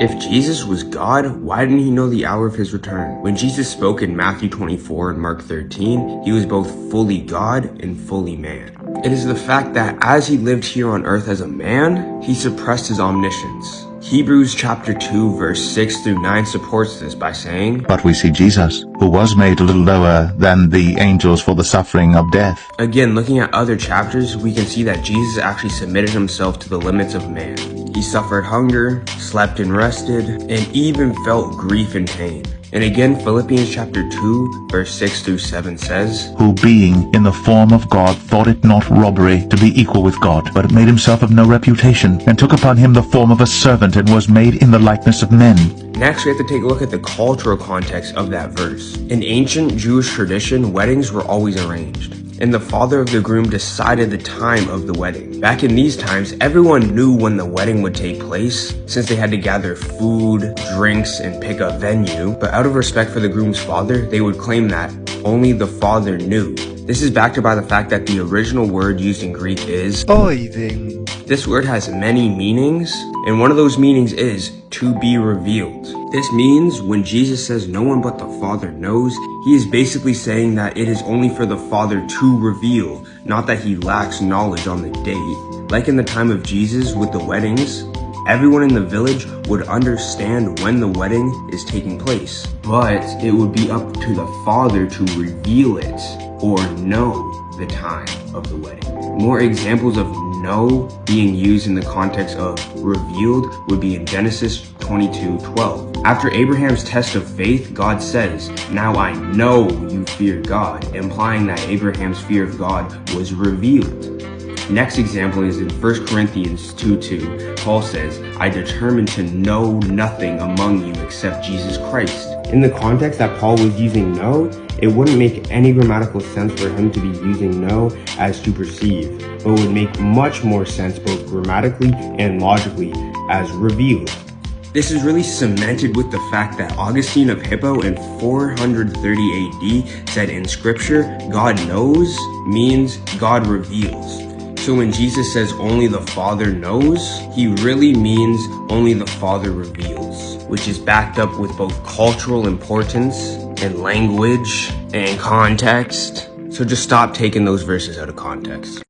If Jesus was God, why didn't he know the hour of his return? When Jesus spoke in Matthew 24 and Mark 13, he was both fully God and fully man. It is the fact that as he lived here on earth as a man, he suppressed his omniscience. Hebrews chapter 2 verse 6 through 9 supports this by saying, But we see Jesus, who was made a little lower than the angels for the suffering of death. Again, looking at other chapters, we can see that Jesus actually submitted himself to the limits of man. He suffered hunger, slept and rested, and even felt grief and pain. And again, Philippians chapter 2, verse 6 through 7 says, Who being in the form of God thought it not robbery to be equal with God, but made himself of no reputation, and took upon him the form of a servant, and was made in the likeness of men. Next, we have to take a look at the cultural context of that verse. In ancient Jewish tradition, weddings were always arranged, and the father of the groom decided the time of the wedding. Back in these times, everyone knew when the wedding would take place, since they had to gather food, drinks, and pick a venue. But out of respect for the groom's father, they would claim that only the father knew. This is backed up by the fact that the original word used in Greek is tithing. This word has many meanings, and one of those meanings is to be revealed. This means when Jesus says no one but the Father knows, he is basically saying that it is only for the Father to reveal, not that he lacks knowledge on the date. Like in the time of Jesus with the weddings, everyone in the village would understand when the wedding is taking place, but it would be up to the Father to reveal it or know the time of the wedding. More examples of know being used in the context of revealed would be in Genesis 22:12. After Abraham's test of faith, God says, "Now I know you fear God," implying that Abraham's fear of God was revealed. Next example is in 1 Corinthians 2:2. Paul says, "I determined to know nothing among you except Jesus Christ." In the context that Paul was using know, it wouldn't make any grammatical sense for him to be using know as to perceive, but would make much more sense both grammatically and logically as revealed. This is really cemented with the fact that Augustine of Hippo in 430 AD said in scripture, God knows means God reveals. So when Jesus says only the Father knows, he really means only the Father reveals, which is backed up with both cultural importance and language and context. So just stop taking those verses out of context.